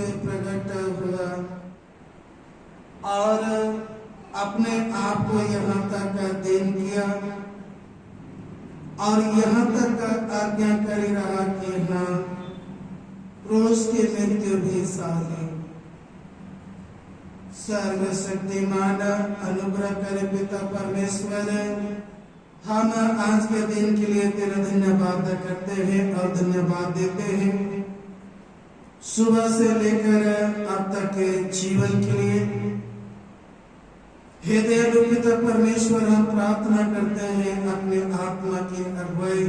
से प्रकट हुआ और अपने आप को यहाँ तक देन किया और यहाँ तक आज्ञाकारी रहा कि हाँ क्रूस की मृत्यु भी सही। सर्वशक्तिमान अनुग्रह करे पिता परमेश्वर, हम आज के दिन के लिए तेरा धन्यवाद करते हैं और धन्यवाद देते हैं सुबह से लेकर अब तक के जीवन के लिए। हे दयालु पिता परमेश्वर, हम प्रार्थना करते हैं अपने आत्मा की अगुवाई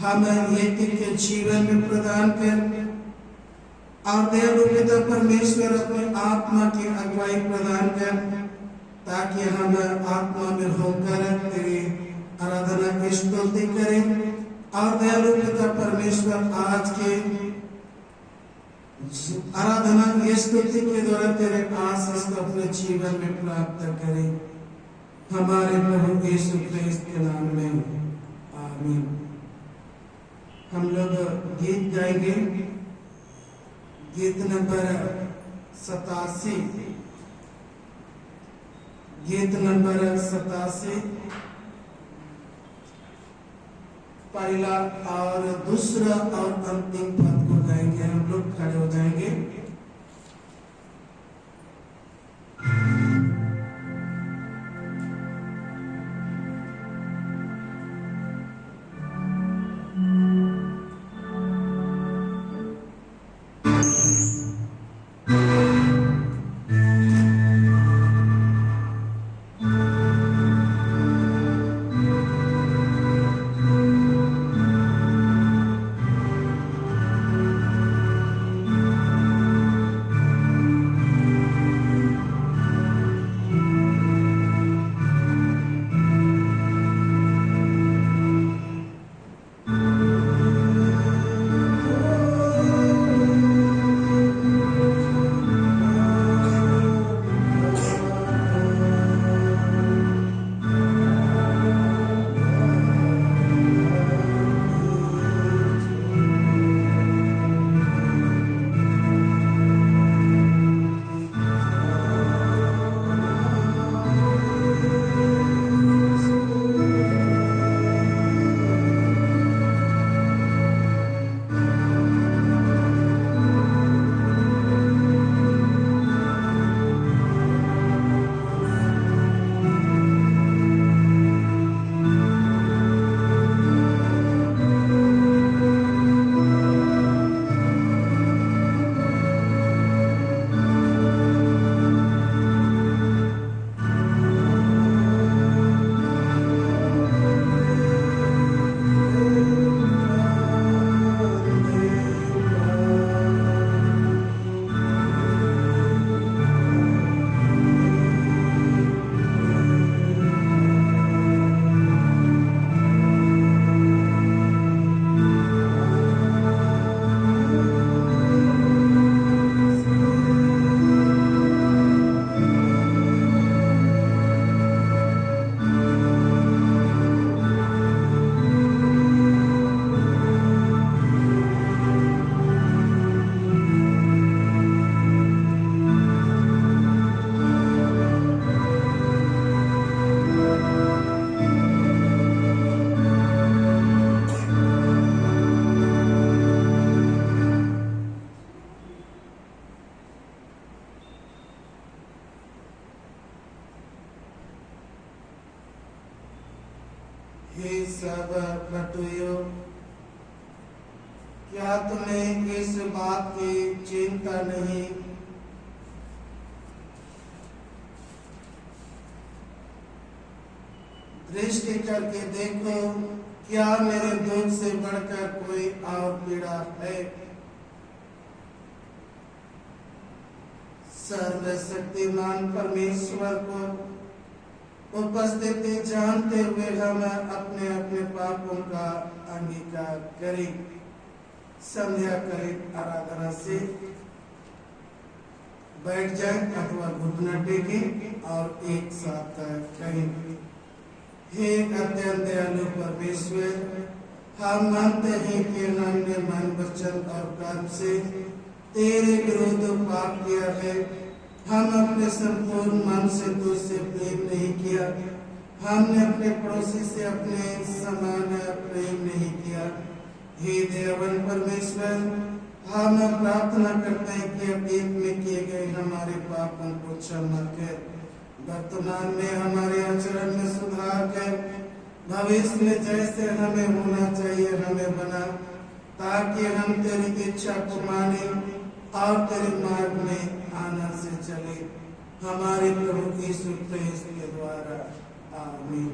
हम एक के जीवन में प्रदान कर और दयालु पिता परमेश्वर अपने आत्मा की अगुवाई प्रदान कर ताकि हम आत्मा में होकर तेरी आराधना की स्तुति करें और दयालु पिता परमेश्वर आज के आराधना की स्तुति के द्वारा तेरे आशीष को अपने जीवन में प्राप्त करें हमारे प्रभु यीशु क्रिस्त के नाम में आमीन। हम लोग गीत गाएंगे, गीत नंबर 87, गीत नंबर 87 पहला और दूसरा और अंतिम पद को गाएंगे। हम लोग खड़े हो जाएंगे। हे सब बटुओं, क्या तुम्हें इस बात की चिंता नहीं दृष्टि करके देखो, क्या मेरे दुख से बढ़कर कोई और पीड़ा है। सर्वशक्तिमान परमेश्वर को उपस्थिति जानते हुए हम अपने अपने पापों का अंगीकार करें। संध्या कालीन आराधना से बैठ जाए अथवा घुटना टेके और एक साथ कहें, हे अत्यंत दयालु परमेश्वर, हम मानते हैं कि हमने मन वचन और कर्म से तेरे विरुद्ध पाप किया है। हम अपने संपूर्ण मन से तुझसे प्रेम नहीं किया, हमने अपने पड़ोसी से अपने समान प्रेम नहीं किया। हे दयावान परमेश्वर, हम प्रार्थना करते हैं कि अतीत में किए गए हमारे पापों को क्षमा कर, वर्तमान में हमारे आचरण में सुधार कर, भविष्य में जैसे हमें होना चाहिए हमें बना, ताकि हम तेरी इच्छा को माने और तेरे मार्ग में आनंद से चले। हमारे प्रभु यीशु क्रिस्त के द्वारा, आमीन।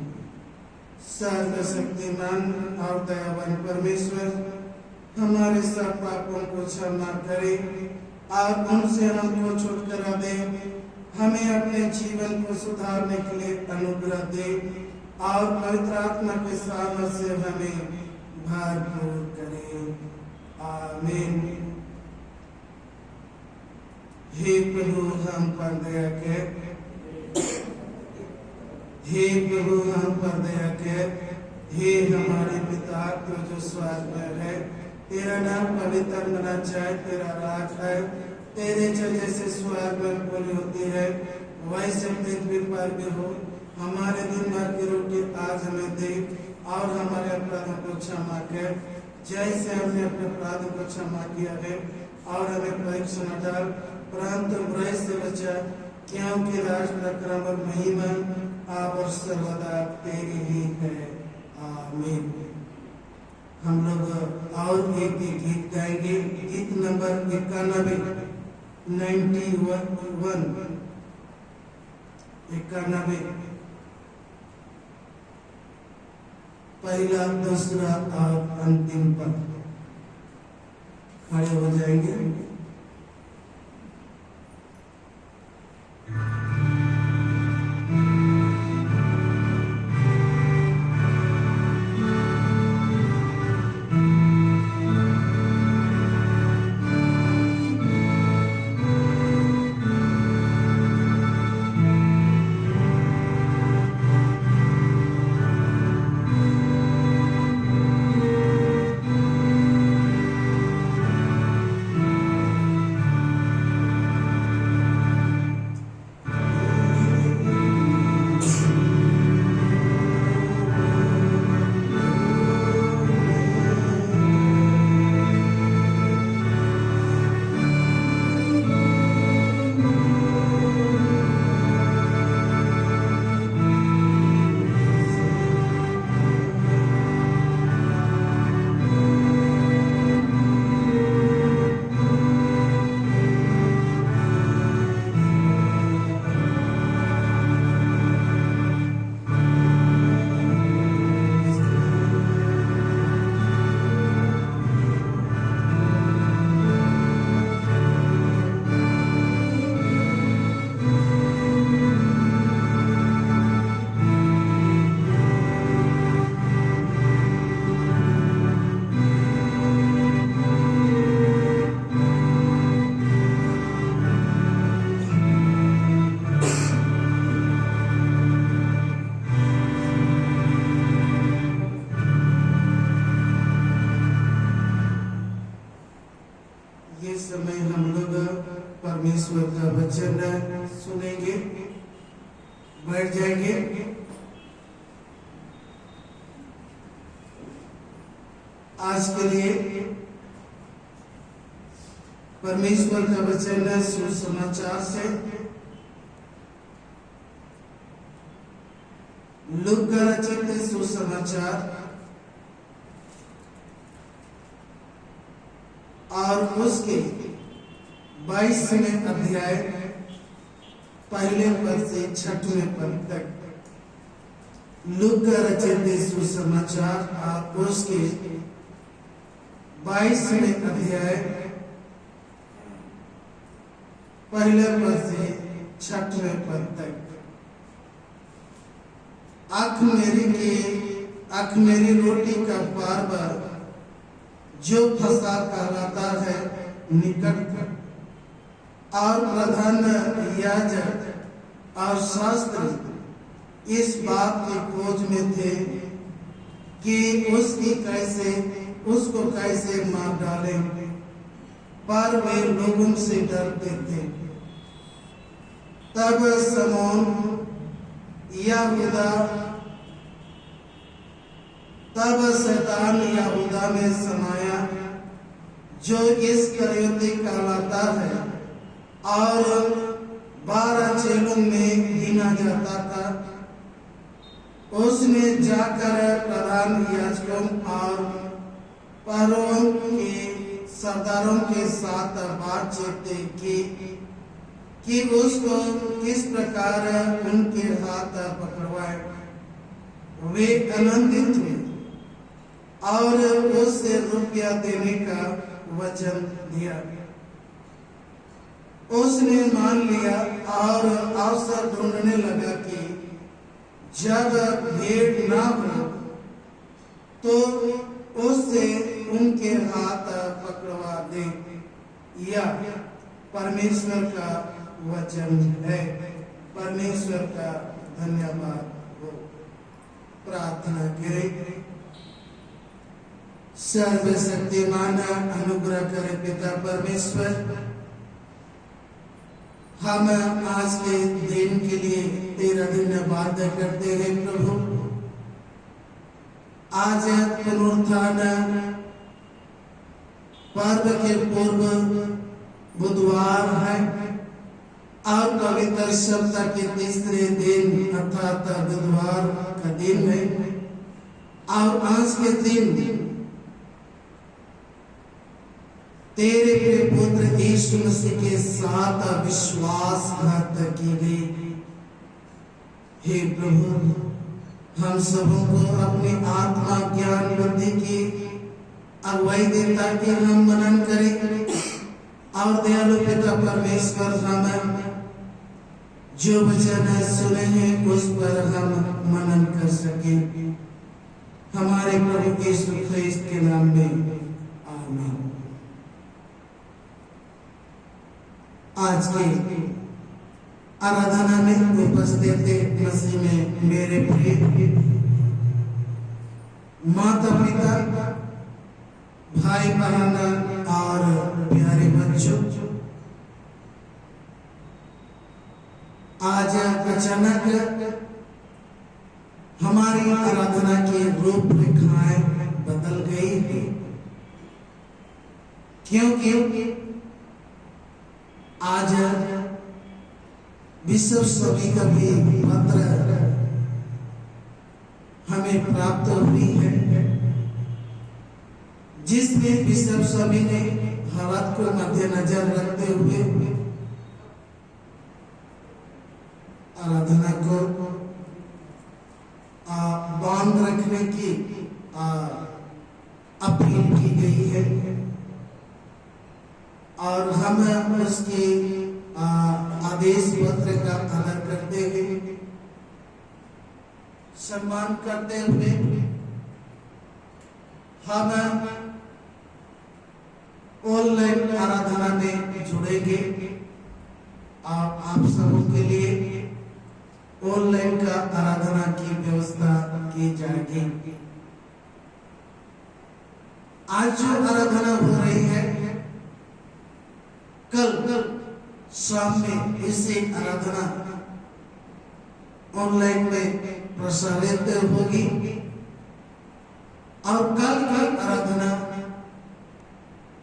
सर्वशक्तिमान और दयावान परमेश्वर हमारे सब पापों को क्षमा करे और उनसे हमको छुटकारा दे, हमें अपने जीवन को सुधारने के लिए अनुग्रह दे और पवित्र आत्मा के सामर्थ्य से हमें भरपूर करे, आमीन। हे प्रभु हम पर दया कर, हे प्रभु हम पर दया कर। हे हमारे पिता तू जो स्वर्ग में है, तेरा नाम पवित्र मना जाए, तेरा राज है, तेरे जैसे स्वर्ग में पूरी होती है वैसे पृथ्वी पर भी हो। हमारे दिन भर की रोटी आज हमें दे और हमारे अपराधों को क्षमा कर, जैसे हमने अपने अपराधों को क्षमा किया है, और हमें परीक्षा न डाल परंतु बुराई से बचा, क्योंकि राज प्रक्रम और महिमा आप और सर्वदा तेरी ही है, आमीन। हम लोग और एक गीत गाएंगे, गीत नंबर 91 पहला दूसरा और अंतिम पद। खड़े हो जाएंगे। समय हम लोग परमेश्वर का वचन सुनेंगे, बैठ जाएंगे। आज के लिए परमेश्वर का वचन सुसमाचार से लूका रचित सुसमाचार और उसके 22वें अध्याय पहले पद से 6वें पद तक। लूका रचित सुसमाचार और उसके 22वें अध्याय पहले पद से 6वें पद तक। आँख मेरी रोटी का बार जो फंसा कहलाता है निकट, और प्रधान याजक और शास्त्री इस बात की खोज में थे कि उसको कैसे मार डालें। पर वे लोगों से डरते थे। तब समौन यहूदा तब शैतान यहूदा में समाया, जो इस्करियोती कहलाता है और 12 चेलों में गिना जाता था। उसने जाकर प्रधान याजकों और पहरुओं के सरदारों के साथ बातचीत की कि उसको किस प्रकार उनके हाथ पकड़वाए। वे आनंदित हुए और उससे रुपया देने का वचन दिया। उसने मान लिया और अवसर ढूंढने लगा कि जब भीड़ ना हो तो उससे उनके हाथ पकड़वा दे। यह परमेश्वर का वचन है। परमेश्वर का धन्यवाद हो। प्रार्थना करें। सर्वशक्तिमान अनुग्रह करे पिता परमेश्वर, हम आज के दिन के लिए तेरा धन्यवाद करते हैं प्रभु। आज पुनरुत्थान पर्व के पूर्व बुधवार है और पवित्र सप्ताह के तीसरे दिन अर्थात बुधवार का दिन है। और आज के दिन तेरे प्रिय पुत्र यीशु मसीह के साथ विश्वासघात की गई। हे प्रभु, हम सबों को अपनी आत्मा ज्ञान बुद्धि की अगुवाई दे ताकि हम मनन करें और दयालु पिता परमेश्वर, हम जो वचन सुने हैं उस पर हम मनन कर सके। हमारे प्रभु यीशु ख्रिस्त के नाम में आमीन। आज की आराधना में उपस्थित मसीह में मेरे प्रिय माता पिता, भाई बहन और प्यारे बच्चों, आज अचानक हमारी आराधना की रूपरेखाएं बदल गई है, क्योंकि आज विश्व सभी का भी पत्र हमें प्राप्त हुई है, जिसमें विश्व सभी ने हालात को मद्देनजर रखते हुए आराधना को बांध रखने की अपील की गई है और हम उसके आदेश पत्र का आदर करते हुए, सम्मान करते हुए हम ऑनलाइन आराधना में जुड़ेंगे और आप सबों के लिए ऑनलाइन का आराधना की व्यवस्था की जाएगी। आज जो आराधना हो रही है, कल शाम में इसी आराधना ऑनलाइन में प्रसारित होगी और कल की आराधना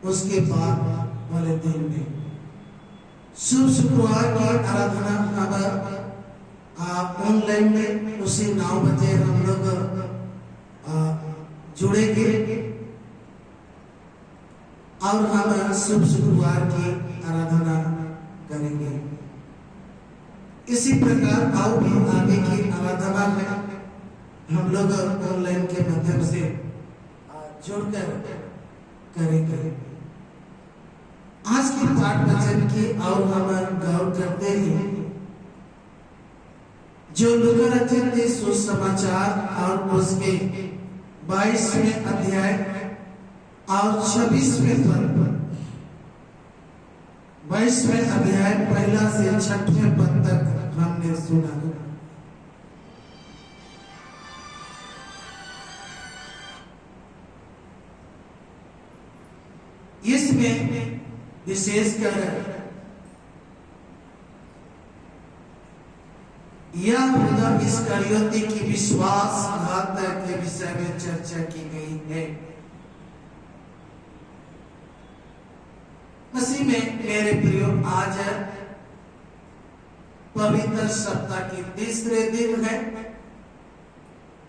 उसके बाद वाले दिन में शुक्रवार की आराधना अब ऑनलाइन में उसी 9 बजे हम लोग जुड़ेंगे और हम शुक्रवार की आराधना करेंगे। इसी प्रकार और भी आगे की आराधना में हम लोग ऑनलाइन के माध्यम से जुड़कर करेंगे। आज की पाठ वचन की और हम गौर करते हैं, जो लूका रचित सुसमाचार और उसके 22वें अध्याय और 26वें पद, 22वें अध्याय पहला से 6वें पद तक हमने सुना। इसमें विशेषकर यहूदा इस्करियोती की विश्वासघातक के विषय में चर्चा की गई है। मसीह में मेरे प्रियो, आज पवित्र सप्ताह की तीसरे दिन है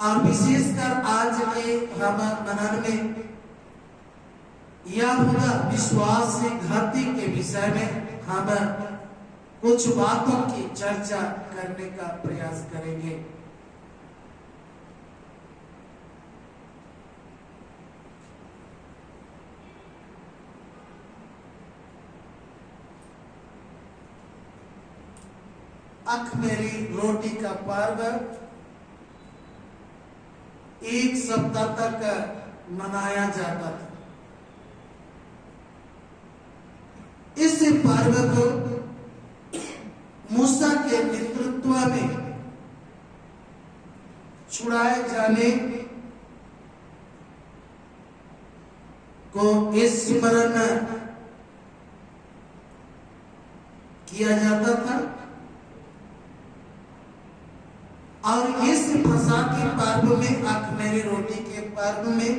और विशेषकर आज के हम मनन में यहूदा विश्वासघाती के विषय में हम कुछ बातों की चर्चा करने का प्रयास करेंगे। अख़मीरी रोटी का पर्व एक सप्ताह तक मनाया जाता था। इस पर्व को मूसा के नेतृत्व में छुड़ाए जाने को स्मरण किया जाता था और इस फसह के पर्व में, अख़मीरी रोटी के पर्व में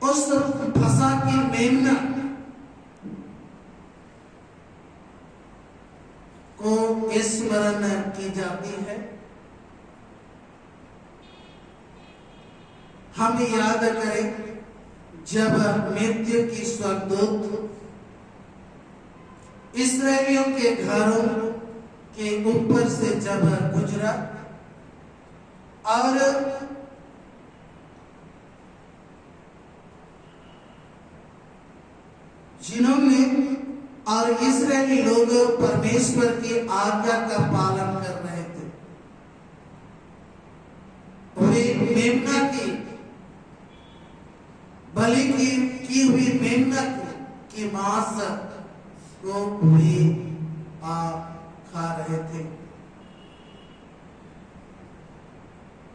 उस फसह की मेमना को स्मरण की जाती है। हम याद करें जब मृत्यु की स्वर्गदूत इस्राएलियों के घरों के ऊपर से जब गुजरा और जिन्होंने और इस्राएली लोग परमेश्वर की आज्ञा का पालन कर रहे थे, वे मेमना की बलि की हुई मेमना की मांस को भी खा रहे थे।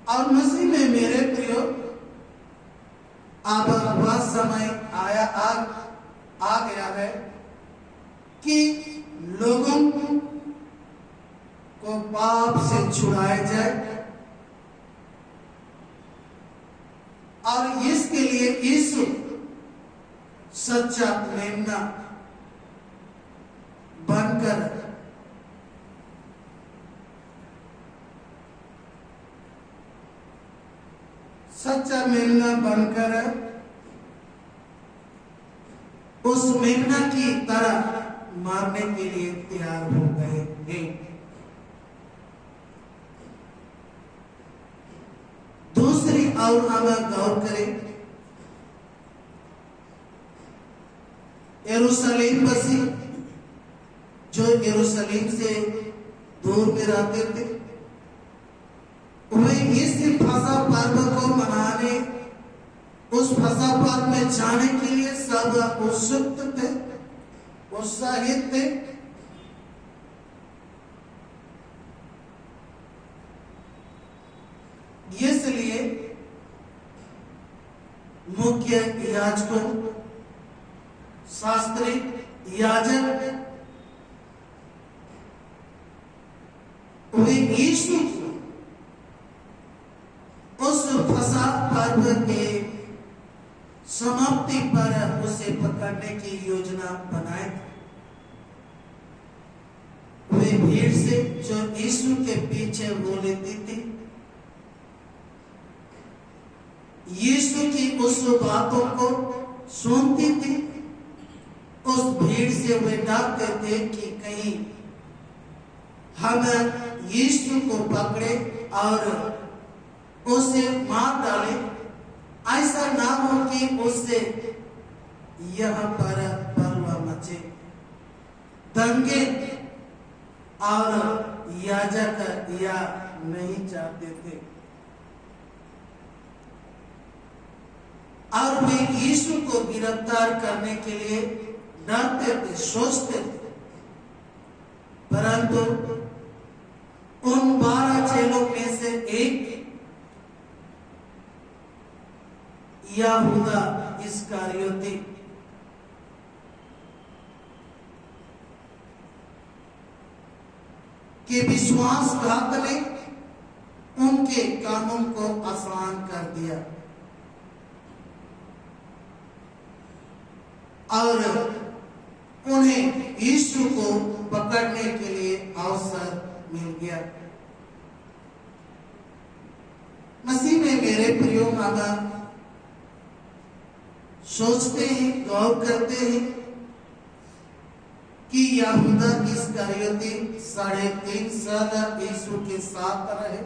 और मसीह में मेरे प्रियो, अब वह समय आ गया है कि लोगों को पाप से छुड़ाया जाए और इसके लिए यीशु सच्चा मेमना बनकर उस मेमना की तरह मारने के लिए तैयार हो गए हैं। दूसरी और हम गौर करें, यरूशलेम वासी जो यरूशलेम से दूर में रहते थे, वे इस फसह पर्व को मनाने, उस फसह पर्व में जाने के लिए सब उत्सुक थे, उत्साहित थे। इसलिए मुख्य याजकों, शास्त्री, याजक वे यीशु उस फसह पर्व के समाप्ति पर उसे पकड़ने की योजना बनाए। वे भीड़ से जो यीशु के पीछे वो लेती थी, यीशु की उस बातों को सुनती थी, उस भीड़ से वे डरते थे कि कहीं हम यीशु को पकड़े और उसे मार डाले। ऐसा ना हो कि उससे यहाँ पर बलवा मचे। दंगे और याजक या नहीं चाहते थे और वे यीशु को गिरफ्तार करने के लिए डरते थे, सोचते थे। परंतु उन 12 चेलों में से एक यहूदा इस्करियोती के विश्वासघात ने उनके कामों को आसान कर दिया और उन्हें यीशु को पकड़ने के लिए अवसर मिल गया। मसीह में मेरे प्रियो मामा, सोचते हैं, गौर करते हैं कि यहूदा इस्करियोती 3.5 साल यीशु के साथ रहे,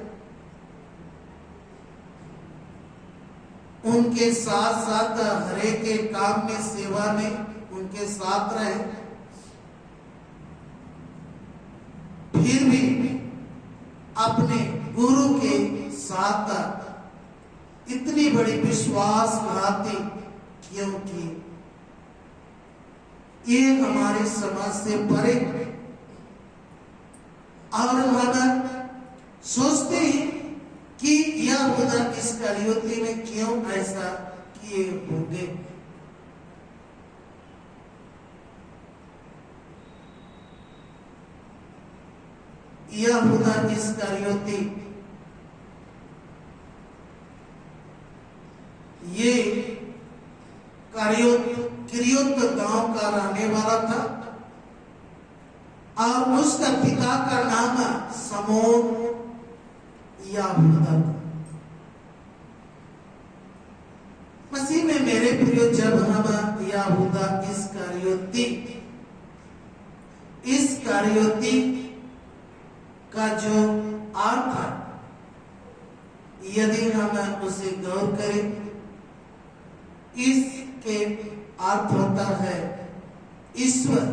उनके साथ साथ हरे के काम में, सेवा में उनके साथ रहे, फिर भी अपने गुरु के साथ इतनी बड़ी विश्वासघाती क्यों की? ये हमारे समझ से परे। और हम सोचते हैं कि यहूदा इस्करियोती ने क्यों ऐसा किए होंगे। यहूदा इस्करियोती ये किरियोत गांव का रहने वाला था और उसका पिता का नाम समोन यहूदा था। मसीह में मेरे प्रियो, जब हम यहूदा इस्करियोती का जो अर्थ है, यदि हम उसे गौर करें, इसके अर्थ होता है ईश्वर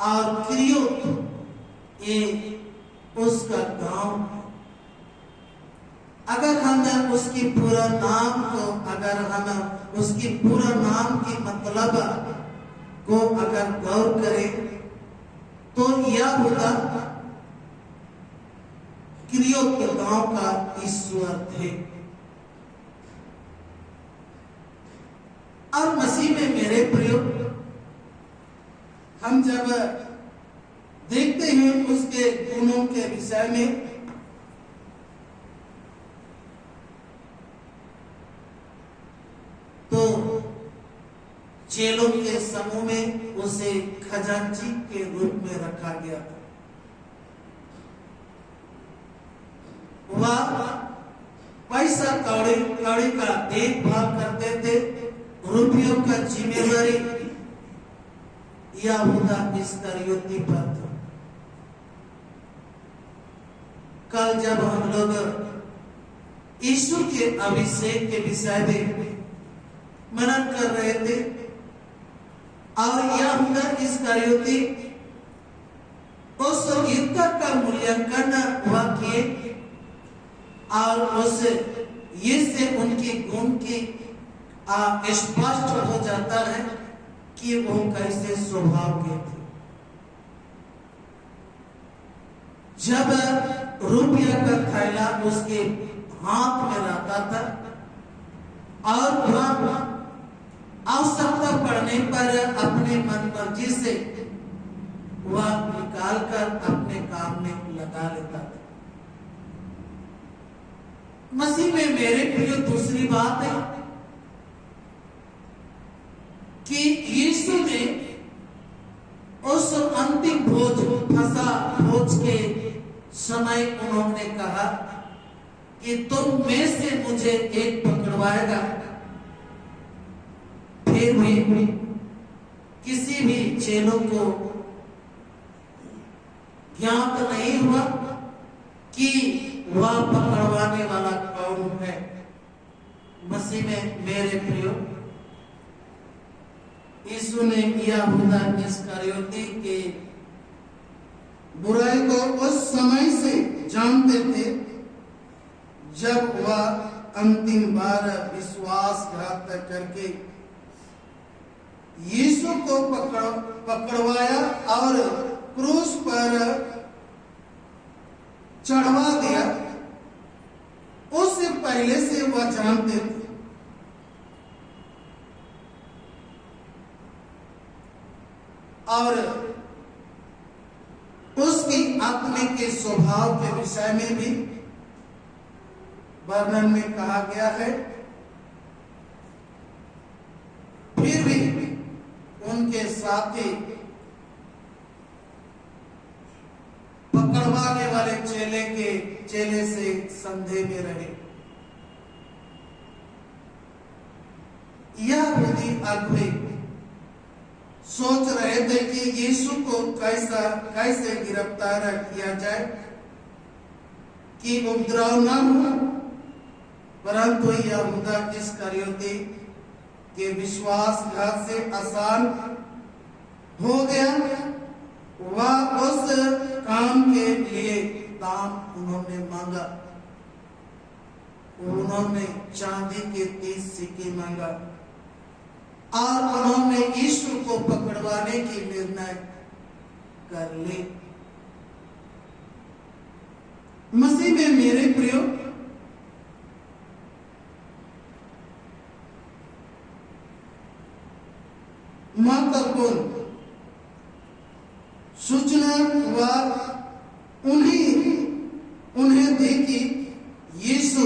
और किरियोत ये उसका गांव। अगर हम उसकी पूरा नाम को, अगर हम उसकी पूरा नाम की मतलब को अगर गौर करें तो यहूदा किरियोत गांव का ईश्वर थे। और मसीह में मेरे प्रियो, हम जब देखते हैं उसके गुणों के विषय में, तो चेलों के समूह में उसे खजांची के रूप में रखा गया था। वह पैसा कौड़ी का देखभाल करते थे, रुपयों का जिम्मेदारी यहूदा इस्करियोती पर था। कल जब हम लोग यीशु के अभिषेक के विषय में मनन कर रहे थे और यहूदा इस्करियोती उस युद्ध का मूल्यांकन हुआ किए और उस ये से उनके गुण की स्पष्ट हो जाता है कि वो कैसे स्वभाव के थे। जब रुपया का थैला उसके हाथ में रहता था और वह आवश्यकता पड़ने पर अपने मन मर्जी से वह निकाल कर अपने काम में लगा लेता था। मसीह में मेरे प्रिय, दूसरी बात है कि यीशु ने उस अंतिम भोज, फसह भोज के समय उन्होंने कहा कि तुम में से मुझे एक पकड़वाएगा। फिर भी किसी भी चेलों को ज्ञात नहीं हुआ कि वह पकड़वाने वाला कौन है। मसीह में मेरे प्रियो, यीशु ने यहूदा इस्करियोती के बुराई को उस समय से जानते थे जब वह अंतिम बार विश्वासघात करके यीशु को पकड़वाया और क्रूस पर चढ़वा दिया। उससे पहले से वह जानते थे और उसकी आत्मा के स्वभाव के विषय में भी वर्णन में कहा गया है। फिर भी उनके साथी पकड़वाने वाले चेले से संदेह में रहे। यहूदी अगुवे सोच रहे थे कि यीशु को कैसे गिरफ्तार किया जाए कि उपद्रव न हो, परंतु यहूदा इस्करियोती के विश्वासघात से आसान हो गया। वह उस काम के लिए दाम उन्होंने मांगा। उन्होंने चांदी के 30 सिक्के मांगा और उन्होंने यीशु को पकड़वाने की निर्णय कर ली। मसीह में मेरे प्रियो, महत्वपूर्ण सूचना उन्हें दी कि यीशु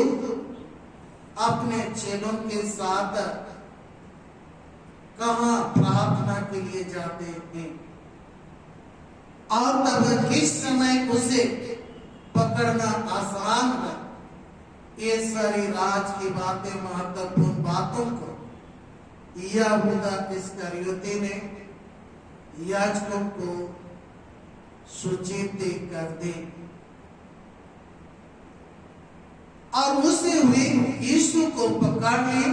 अपने चेलों के साथ कहां प्रार्थना के लिए जाते हैं और तब किस समय उसे पकड़ना आसान है। ये सारी राज की बातें, महत्वपूर्ण बातों को यहूदा इस्करियोती ने याजकों को सूचित कर दी और उससे हुए यीशु को पकड़ ली।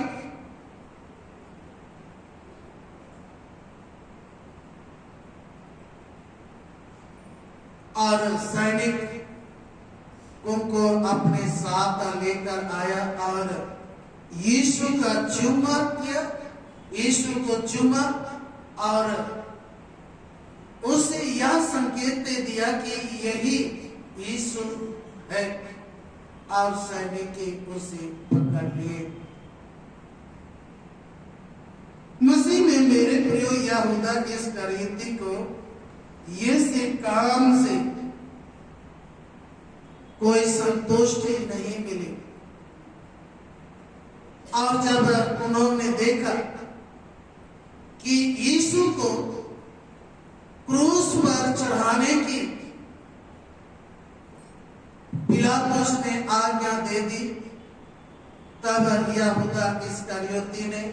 और सैनिक उनको अपने साथ लेकर आया और यीशु का चुम्मा किया, यीशु को चुम्मा और उसे यह संकेत दे दिया कि यही यीशु है और सैनिक उसे पकड़ लिए। मसीह में मेरे प्रियो, यहूदा इस्करियोती को ये काम से कोई संतुष्टि नहीं मिली और जब उन्होंने देखा कि यीशु को क्रूस पर चढ़ाने की पिलातुस ने आज्ञा दे दी, तब यहूदा इस्करियोती ने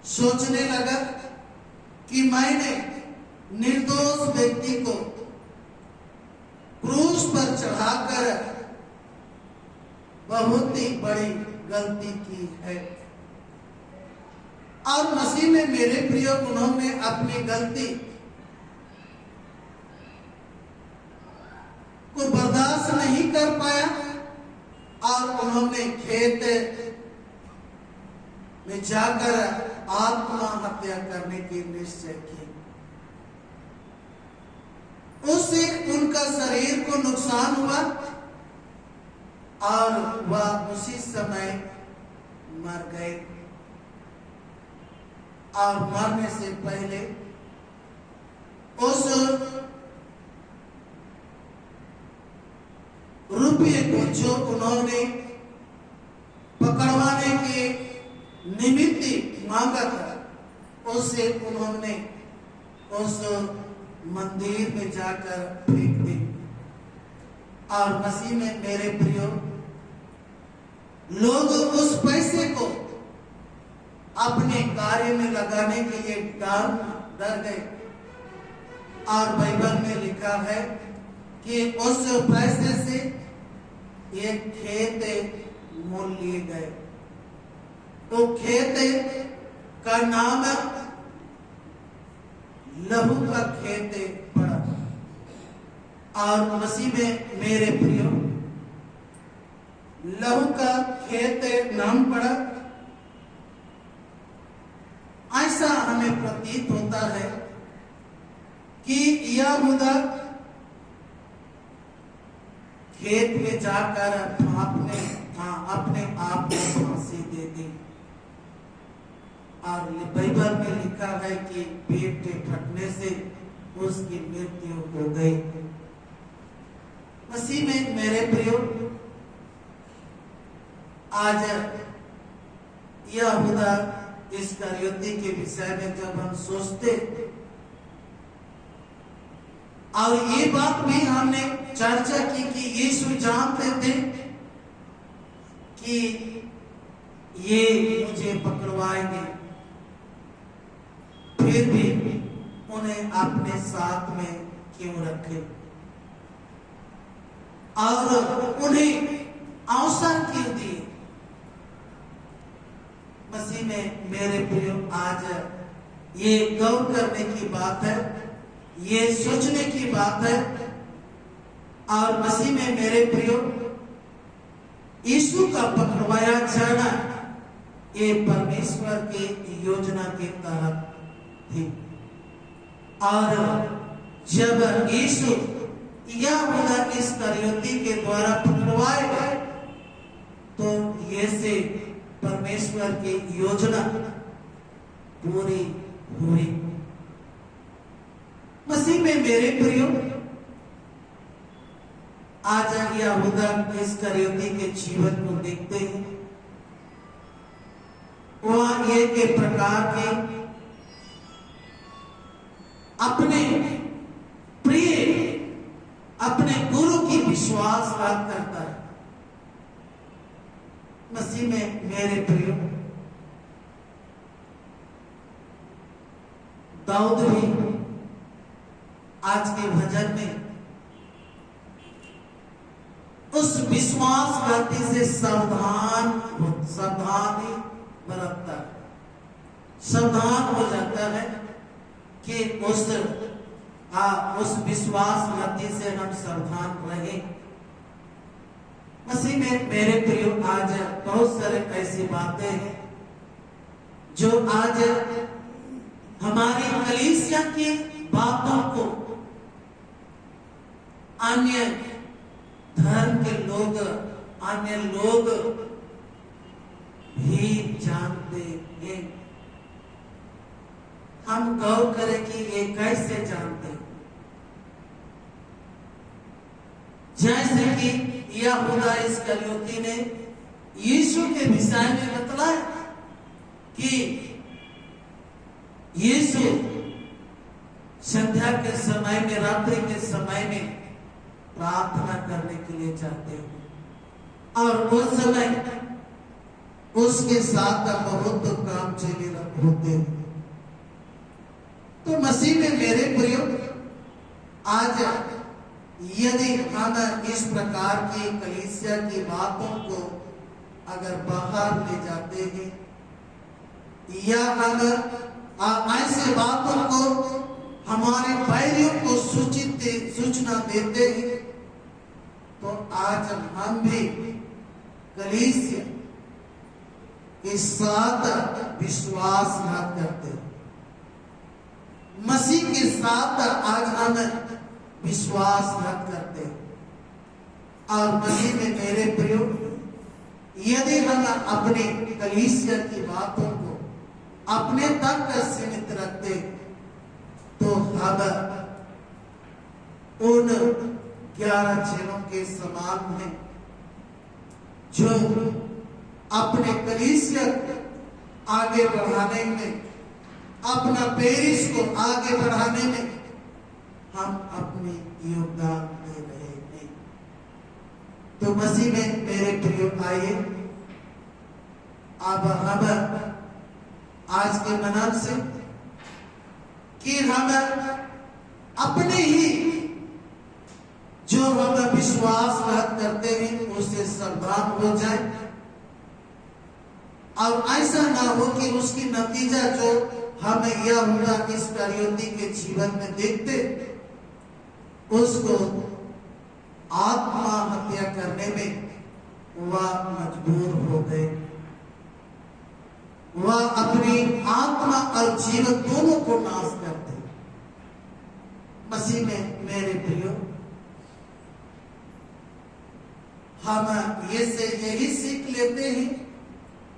सोचने लगा कि मैंने निर्दोष व्यक्ति को क्रूस पर चढ़ाकर बहुत ही बड़ी गलती की है। और मसीह में मेरे प्रिय, उन्होंने अपनी गलती को बर्दाश्त नहीं कर पाया और उन्होंने खेत में जाकर आत्महत्या करने की निश्चय की। उससे उनका शरीर को नुकसान हुआ और वह उसी समय मर गए और मरने से पहले उस रुपये को जो उन्होंने पकड़वाने के निमित्त मांगा था, उसे उन्होंने उस मंदिर में जाकर फेंक दी। और मसीह में मेरे प्रियो, लोग उस पैसे को अपने कार्य में लगाने के लिए डर गए और बाइबल में लिखा है कि उस पैसे से एक खेत मोल लिए गए। तो खेत का नाम लहू का खेत पड़ा। और मसीह में मेरे प्रियो, लहू का खेत नाम पड़ा। ऐसा हमें प्रतीत होता है कि यहूदा खेत में जाकर अपने आप को फांसी दे दी। और बाइबल में लिखा है कि पेट के फटने से उसकी मृत्यु हो गई। मसीह में मेरे प्रियो, आज यहूदा इस्करियोती के विषय में जब हम सोचते, और ये बात भी हमने चर्चा की कि यीशु जानते थे कि ये मुझे पकड़वाएंगे, फिर भी उन्हें अपने साथ में क्यों रखे और उन्हें अवसर क्यों दिए। मसीह में मेरे प्रियो, आज ये गौर करने की बात है, ये सोचने की बात है। और मसीह में मेरे प्रियो, यीशु का पकड़वाया जाना ये परमेश्वर की योजना के तहत थी। और जब यीशु यहूदा इस्करियोती के द्वारा पकड़वाए गए, तो ये से परमेश्वर की योजना पूरी हुई। मसीह में मेरे प्रियो, आज यहूदा इस्करियोती के जीवन को देखते हैं। वह एक प्रकार के अपने प्रिय, अपने गुरु की विश्वासघात करता है। मसीह में मेरे प्रियो, दाऊद भी आज के भजन में उस विश्वासघाती से सावधानी बरतता है, सावधान हो जाता है कि उस विश्वासघाती से हम सावधान रहें। मसीह में मेरे प्रियो, आज बहुत सारे ऐसी बातें हैं जो आज हमारी कलीसिया की बातों को अन्य धर्म के लोग, अन्य लोग भी जानते हैं। हम गौर करें कि ये कैसे जानते हैं। जैसे कि यहूदा इस्करियोती ने यीशु के विषय में बतलाया कि यीशु संध्या के समय में, रात्रि के समय में प्रार्थना करने के लिए जाते हैं, और उस समय उसके साथ बहुत काम चले होते हैं। तो मसीह में मेरे प्रियो, आज यदि हम इस प्रकार की कलीसिया की बातों को अगर बाहर ले जाते हैं, या अगर ऐसे बातों को हमारे बैरियों को सूचना देते हैं, तो आज हम भी कलीसिया के साथ विश्वासघात करते हैं। मसीह के साथ आज हम विश्वासघात करते हैं। और मसीह में मेरे प्रियो, यदि हम अपने कलीसिया की बातों को अपने तक सीमित रखते, तो हम उन 11 चेलों के समान हैं जो अपने कलीसिया आगे बढ़ाने में, अपना पेरिस को आगे बढ़ाने में हम अपने योगदान दे रहे हैं। तो मसीह में मेरे प्रियो, आइए अब हम आज के मनन से कि हम अपने ही जो हम विश्वासघात करते हैं उससे सावधान हो जाए, और ऐसा ना हो कि उसकी नतीजा जो हम यहूदा इस्करियोती के जीवन में देखते, उसको आत्महत्या करने में वह मजबूर हो गए। वह अपनी आत्मा और जीवन दोनों को नाश करते। मसीह में मेरे प्रियो, हम ये से यही सीख लेते हैं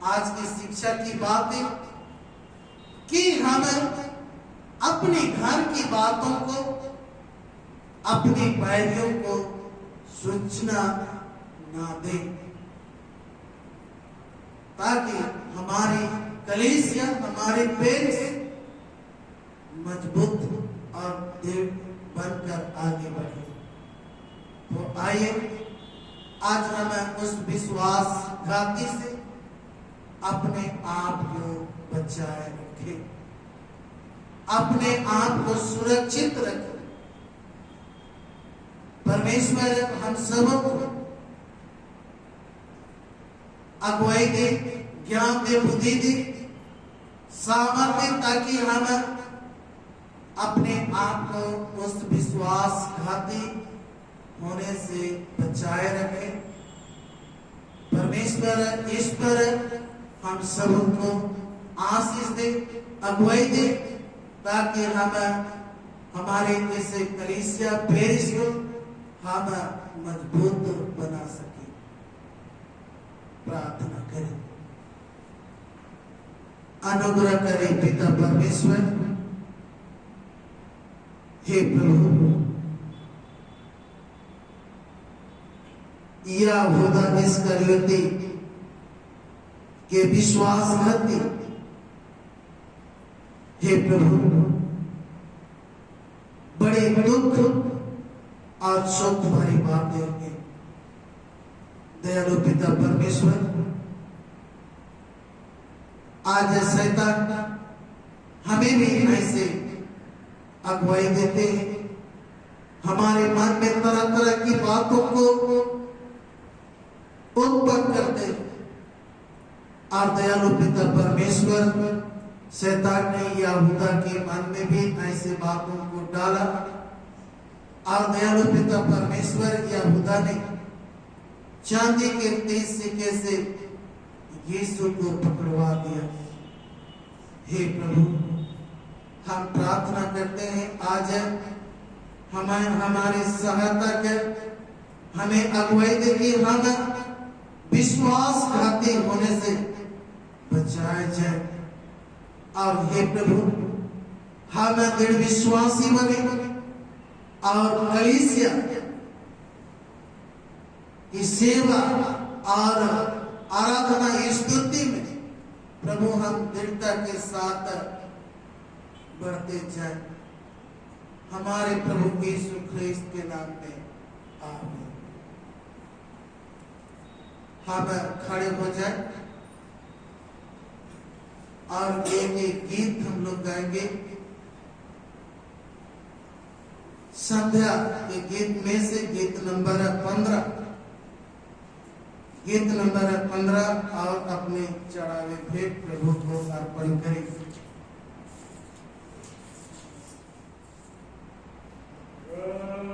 आज की शिक्षा की बात है कि हम अपने घर की बातों को, अपने बैरियों को सूचना ना दे, ताकि हमारी कलीसिया, हमारे पेरिस मजबूत और दृढ़ बनकर आगे बढ़े। तो आइए आज हम उस विश्वासघाती से अपने आप को बचाए रखें, अपने आप को सुरक्षित रखें। परमेश्वर हम सबको अगुवाई दे, ज्ञान दे, बुद्धि दे, सामर्थ्य, ताकि हम अपने आप को उस विश्वासघाती होने से बचाए रखें। परमेश्वर ईश्वर हम सबको आशीष दे, अगुवाई दे, ताकि हम हमारे ऐसे कलीसिया पेरिस को हम मजबूत बना सके। प्रार्थना करें। अनुग्रह करें पिता परमेश्वर, हे प्रभु, यहूदा इस्करियोती के विश्वासघाती, हे प्रभु, बड़े दुख और शोक भरी बातें हैं। दयालु पिता परमेश्वर, आज शैतान हमें भी ऐसे अगुवाई देते हैं, हमारे मन में तरह तरह की बातों को उत्पन्न करते हैं। और दयालु पिता परमेश्वर, शैतान ने यहूदा के मन में भी ऐसे बातों को डाला, और दयालु पिता परमेश्वर, यहूदा ने चांदी के तेज सिक्के से यीशु को पकड़वा दिया। हे प्रभु, हम प्रार्थना करते हैं आज हमारे सहायता कर, हमें अगुवाई दे कि हम विश्वासघाती होने से बचाए जाए। और हे प्रभु, हम दृढ़ विश्वासी बने और कलीसिया की सेवा और आराधना स्तुति में प्रभु हम दृढ़ता के साथ बढ़ते जाए। हमारे प्रभु यीशु ख्रिस्त के नाम में आमीन। हम खड़े हो जाए और एक गीत हम लोग गाएंगे। संध्या के गीत में से गीत नंबर 15, गीत नंबर 15, और अपने चढ़ावे भेंट प्रभु को अर्पण करें। Oh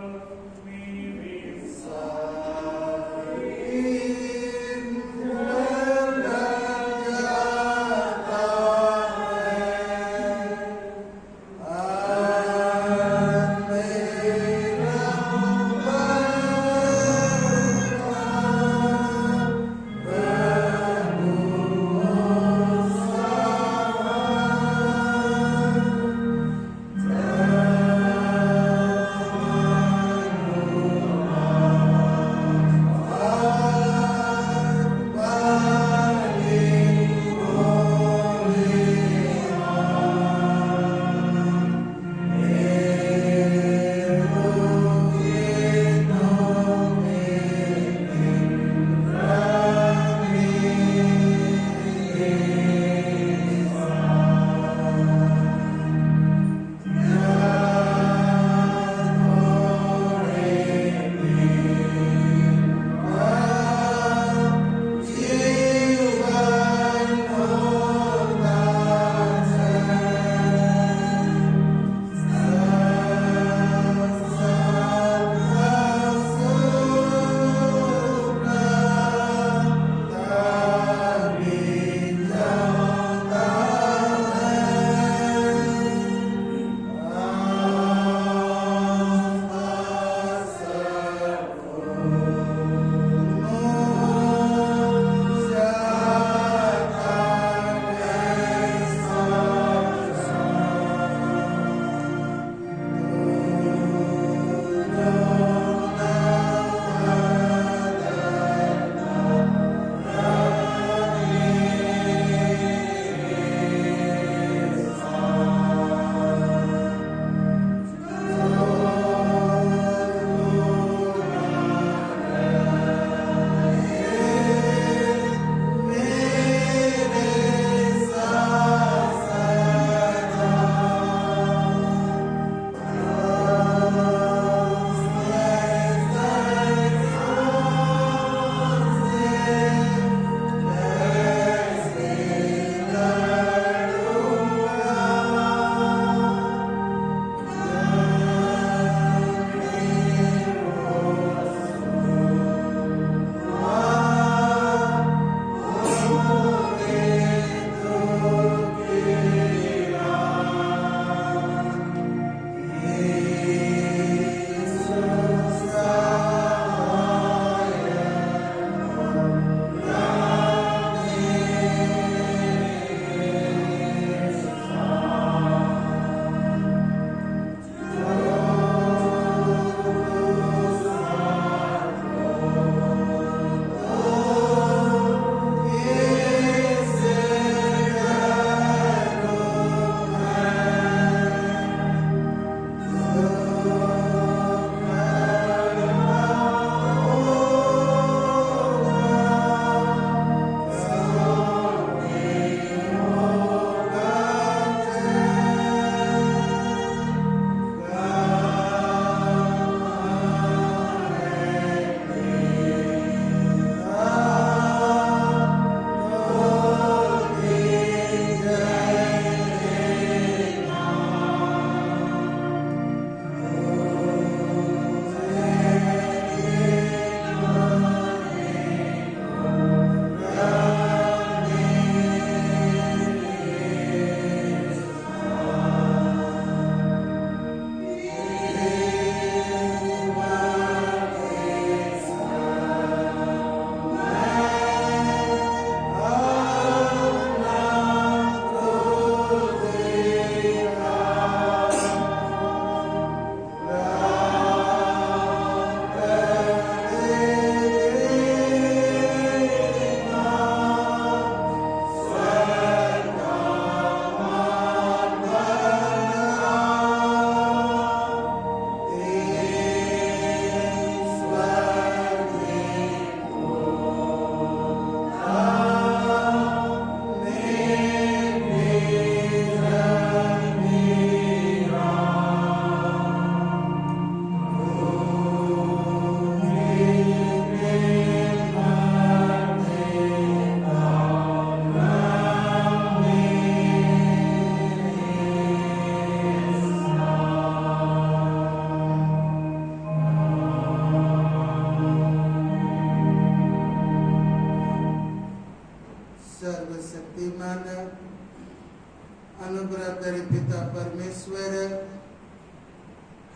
अनुग्रह करे पिता परमेश्वर,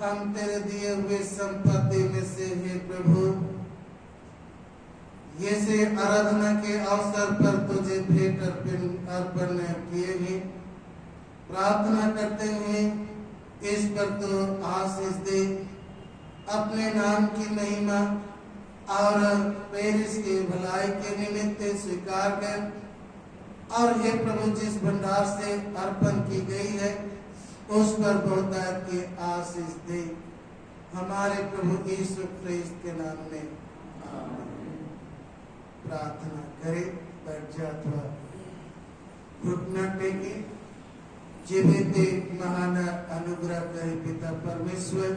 हम तेरे दिए हुए संपत्ति में से हे प्रभु ये से आराधना के अवसर पर तुझे भेंट अर्पण किए हैं। प्रार्थना करते हैं इस पर तो आशीष दे, अपने नाम की महिमा और पेरिस के भलाई के निमित्त स्वीकार कर, और हे प्रभु जिस भंडार से अर्पण की गई है उस पर बहुतायत की आशीष दे, हमारे प्रभु यीशु ख्रीस्त के नाम में आमीन। प्रार्थना करे, बैठ जा अथवा घुटना टेके। जीवित महान अनुग्रह करे पिता परमेश्वर,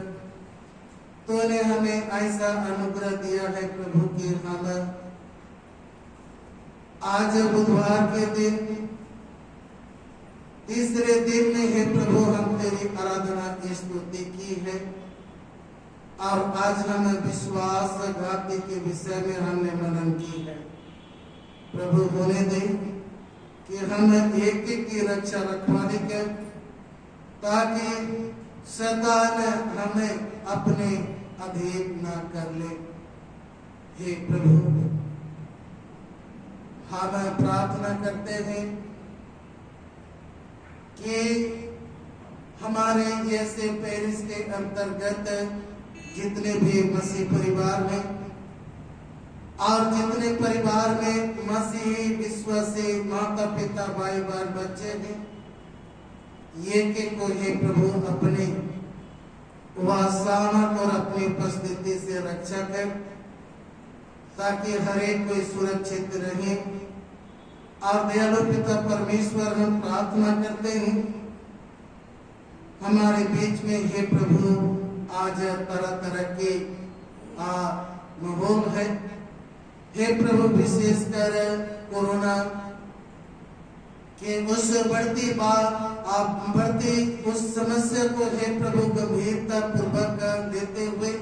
तूने हमें ऐसा अनुग्रह दिया है प्रभु कि हम आज बुधवार के दिन तीसरे दिन में हे प्रभु हम तेरी आराधना स्तुति की है, और आज हम विश्वासघाती के विषय में हमने मनन की है। प्रभु होने दे कि हम एक एक की रक्षा रखवाली कर, ताकि शैतान हमें अपने अधीन ना कर ले। हे प्रभु हम प्रार्थना करते हैं कि हमारे जैसे पेरिस के अंतर्गत जितने भी मसीह परिवार हैं और जितने परिवार में मसीही विश्वासी माता पिता भाई बहन बच्चे हैं, ये के को हे प्रभु अपने वासानत और अपनी उपस्थिति से रक्षा कर, ताकि हर एक कोई सुरक्षित रहे। और दयालु पिता परमेश्वर हम प्रार्थना करते हैं हमारे बीच में हे प्रभु आज तरह तरह के माहौल है। हे प्रभु विशेषकर कोरोना के उस बढ़ती उस समस्या को हे प्रभु गंभीरता पूर्वक लेते हुए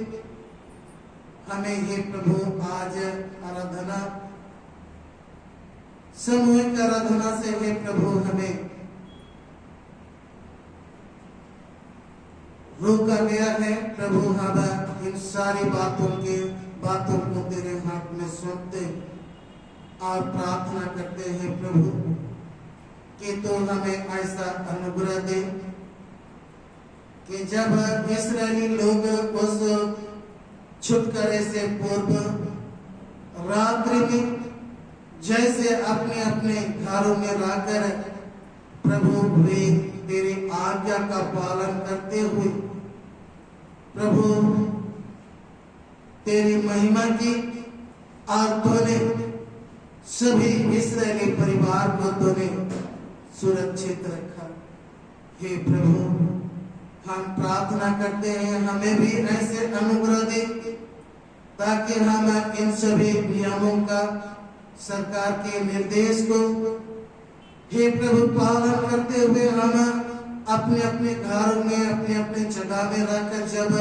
हमें हे प्रभु आज आराधना सामूहिक आराधना से हे प्रभु हमें रोका गया है। प्रभु हम इन सारी बातों को तेरे हाथ में सौंपते और प्रार्थना करते हैं प्रभु कि तो हमें ऐसा अनुग्रह दे कि जब इस्राएली लोग उस छुटकारे से पूर्व रात्रि में जैसे अपने अपने घरों में रहकर प्रभु वे तेरी आज्ञा का पालन करते हुए प्रभु तेरी महिमा की, और तूने सभी इस्राएली परिवार को तूने सुरक्षित रखा। हे प्रभु हम प्रार्थना करते हैं हमें भी ऐसे अनुग्रह दे, ताकि हम इन सभी नियमों का, सरकार के निर्देश को हे प्रभु पालन करते हुए हम अपने अपने घरों में अपने अपने जगह में रहकर जब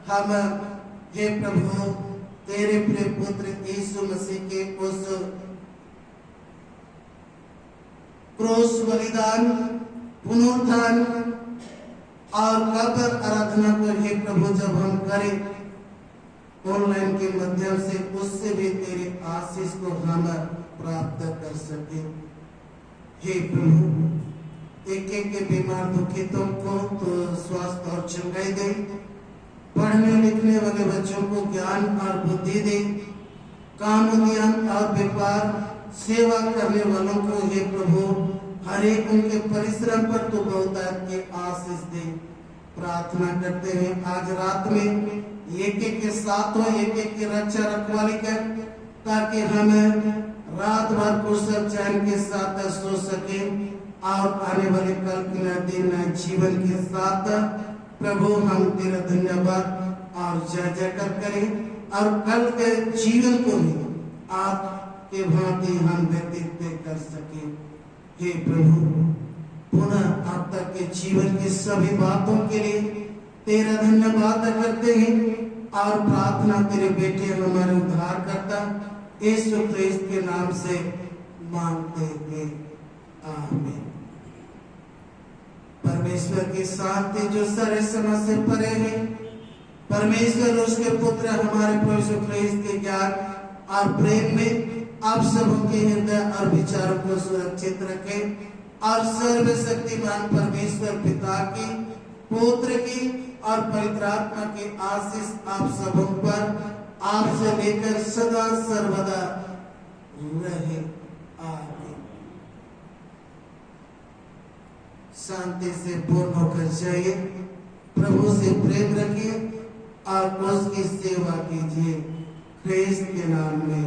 हम हे प्रभु तेरे प्रिय पुत्र यीशु मसीह के उस क्रूस बलिदान, पुनरुत्थान और कब्र आराधना को हे प्रभु जब हम करें ऑनलाइन के माध्यम से, उससे भी तेरे आशीष को हम प्राप्त कर सके। हे प्रभु एक एक के बीमार दुखितों को तो स्वास्थ्य और चंगाई दे, पढ़ने लिखने वाले बच्चों को ज्ञान और बुद्धि दे, काम उद्यम और व्यापार सेवा करने वालों को हे प्रभु हर एक उनके परिश्रम पर तो बहुतायत की आशीष दे। प्रार्थना करते हैं आज रात में एक एक के साथ हो, एक एक की रक्षा रखवाली कर, ताकि हम रात भर कुशल चैन के साथ सो सके और आने वाले कल के दिन जीवन के साथ प्रभु हम तेरा धन्यवाद और जय जयकार करें, और कल के जीवन को भी आपके भांति हम व्यतीत कर सके। हे प्रभु पुनः आप तक के जीवन की सभी बातों के लिए तेरा धन्यवाद करते हैं और प्रार्थना तेरे बेटे हमारे उद्धार करता यीशु ख्रीस्त के नाम से मांगते हैं, आमीन। परमेश्वर की शांति जो सारे समझ से परे है, परमेश्वर उसके पुत्र हमारे प्रभु यीशु ख्रीस्त के ज्ञान और प्रेम में आप सबों के हृदय और विचारों को सुरक्षित रखे और सर्वशक्तिमान परमेश्वर पिता की, पुत्र की और पवित्र आत्मा की आशीष आप सबों पर आपसे लेकर सदा सर्वदा रहे। आमीन। शांति से पूर्ण होकर जाइए, प्रभु से प्रेम रखिए और उसकी सेवा कीजिए ख्रीस्त के नाम में।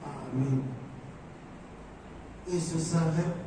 आमीन। यीशु साहब